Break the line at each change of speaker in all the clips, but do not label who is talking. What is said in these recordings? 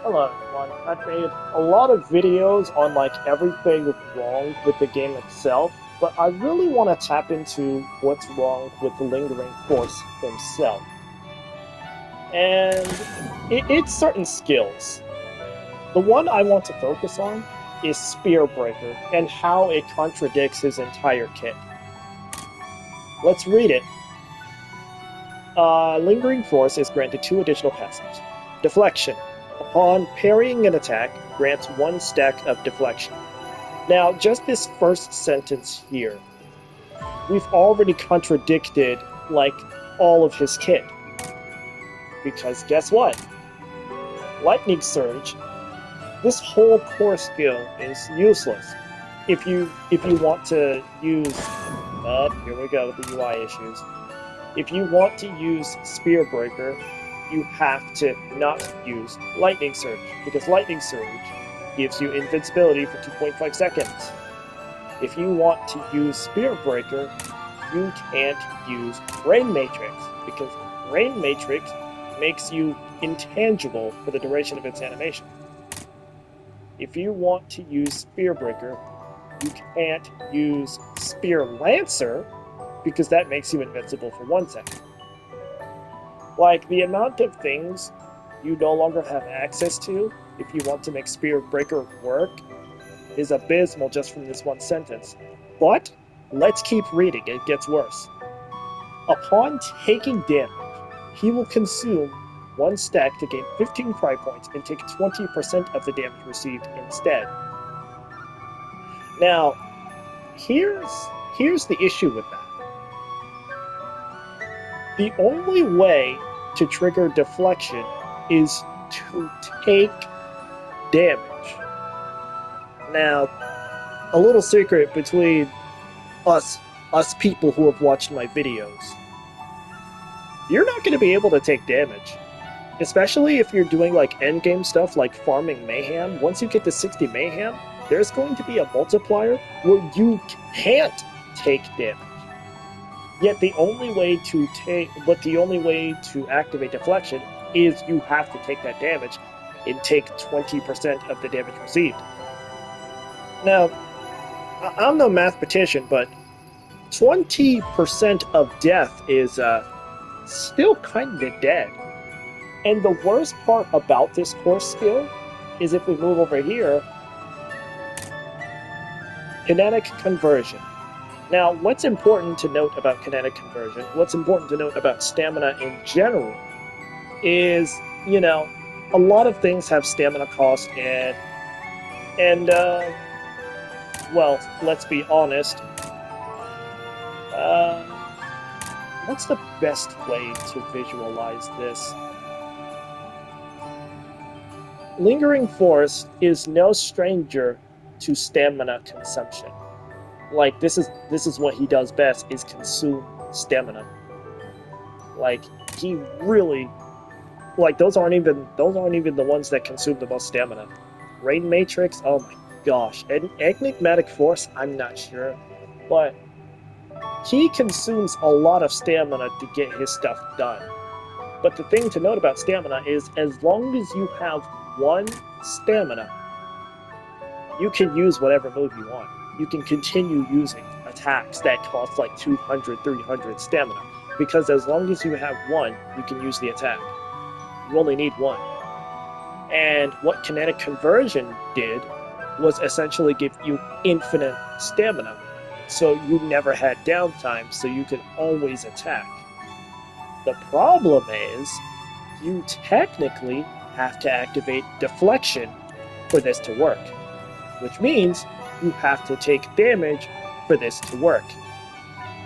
Hello everyone. I've made a lot of videos on like everything wrong with the game itself, but I really want to tap into what's wrong with the Lingering Force himself. And it's certain skills. The one I want to focus on is Spear Breaker and how it contradicts his entire kit. Let's read it. Lingering Force is granted 2 additional passives. Deflection. Upon parrying an attack, grants 1 stack of deflection. Now, just this first sentence here, we've already contradicted, like, all of his kit. Because guess what? Lightning Surge, this whole core skill is useless. If you want to use... here we go with the UI issues. If you want to use Spear Breaker, you have to not use Lightning Surge, because Lightning Surge gives you invincibility for 2.5 seconds. If you want to use Spear Breaker, you can't use Rain Matrix, because Rain Matrix makes you intangible for the duration of its animation. If you want to use Spear Breaker, you can't use Spear Lancer, because that makes you invincible for 1 second. Like, the amount of things you no longer have access to if you want to make Spear Breaker work is abysmal just from this one sentence. But let's keep reading, it gets worse. Upon taking damage, he will consume 1 stack to gain 15 cry points and take 20% of the damage received instead. Now, here's the issue with that. The only way to trigger deflection is to take damage. Now, a little secret between us people who have watched my videos. You're not going to be able to take damage. Especially if you're doing like endgame stuff like farming mayhem. Once you get to 60 mayhem, there's going to be a multiplier where you can't take damage. Yet the only way to activate deflection is you have to take that damage and take 20% of the damage received. Now, I'm no mathematician, but 20% of death is still kind of dead. And the worst part about this core skill is if we move over here, kinetic conversion. Now, what's important to note about kinetic conversion, what's important to note about stamina in general, is, you know, a lot of things have stamina cost, and well, let's be honest, what's the best way to visualize this? Lingering Force is no stranger to stamina consumption. Like, this is what he does best, is consume stamina. Like, he really, like, those aren't even the ones that consume the most stamina. Rain Matrix, oh my gosh. Enigmatic Force, I'm not sure, but he consumes a lot of stamina to get his stuff done. But the thing to note about stamina is, as long as you have 1 stamina, you can use whatever move you want. You can continue using attacks that cost like 200, 300 stamina, because as long as you have 1, you can use the attack. You only need 1. And what kinetic conversion did was essentially give you infinite stamina, so you never had downtime, so you could always attack. The problem is, you technically have to activate deflection for this to work, which means you have to take damage for this to work.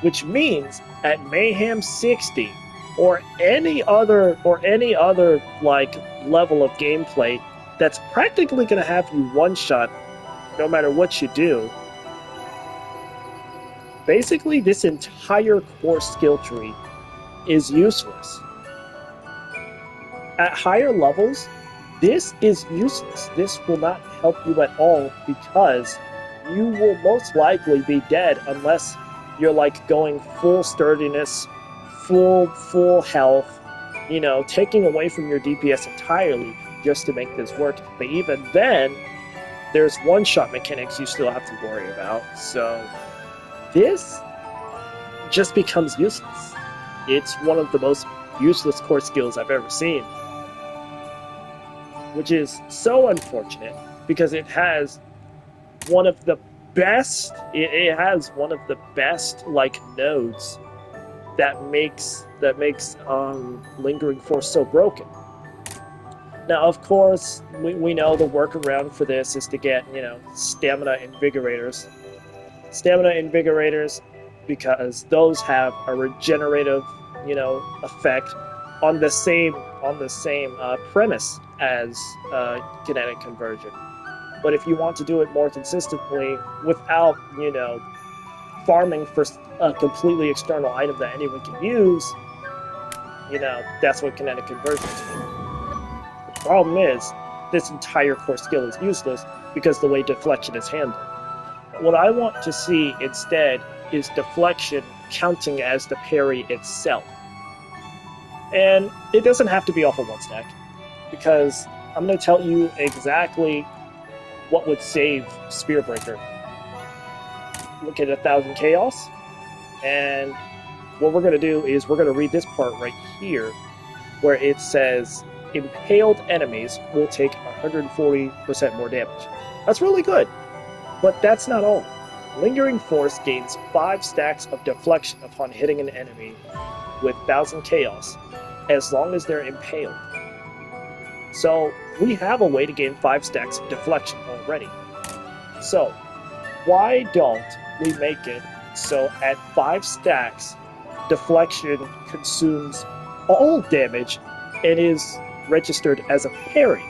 Which means at Mayhem 60 or any other like level of gameplay that's practically going to have you one-shot no matter what you do, basically this entire core skill tree is useless. At higher levels, this is useless. This will not help you at all, because you will most likely be dead unless you're like going full sturdiness, full health, you know, taking away from your DPS entirely just to make this work. But even then, there's one-shot mechanics you still have to worry about. So this just becomes useless. It's one of the most useless core skills I've ever seen, which is so unfortunate because it has one of the best. It has one of the best like nodes that makes Lingering Force so broken. Now, of course, we know the workaround for this is to get, stamina invigorators. Stamina invigorators, because those have a regenerative, effect on the same premise as kinetic conversion. But if you want to do it more consistently without, farming for a completely external item that anyone can use, that's what kinetic conversion is for. The problem is, this entire core skill is useless because the way deflection is handled. What I want to see instead is deflection counting as the parry itself. And it doesn't have to be off of one stack, because I'm going to tell you exactly what would save Spearbreaker. Look at 1,000 Chaos, and what we're going to do is we're going to read this part right here, where it says, impaled enemies will take 140% more damage. That's really good, but that's not all. Lingering Force gains 5 stacks of deflection upon hitting an enemy with 1,000 Chaos, as long as they're impaled. So we have a way to gain 5 stacks of deflection already. So why don't we make it so at 5 stacks, deflection consumes all damage and is registered as a parry?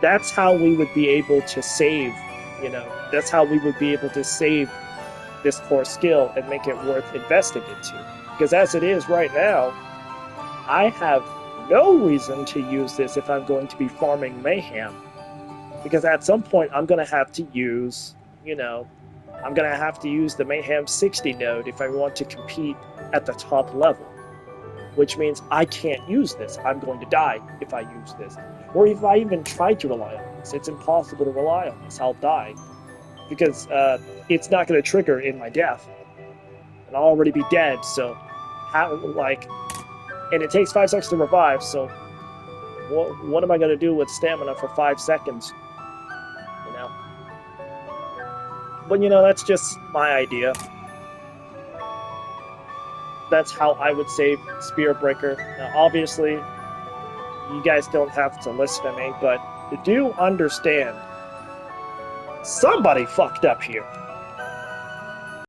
That's how we would be able to save, that's how we would be able to save this core skill and make it worth investing into. Because as it is right now, I have no reason to use this if I'm going to be farming Mayhem. Because at some point, I'm going to have to use, I'm going to have to use the Mayhem 60 node if I want to compete at the top level. Which means I can't use this. I'm going to die if I use this. Or if I even try to rely on this. It's impossible to rely on this. I'll die. Because it's not going to trigger in my death. And I'll already be dead, so... and it takes 5 seconds to revive, so... What am I going to do with stamina for 5 seconds? But, that's just my idea. That's how I would save Spearbreaker. Now, obviously, you guys don't have to listen to me, but do understand, somebody fucked up here.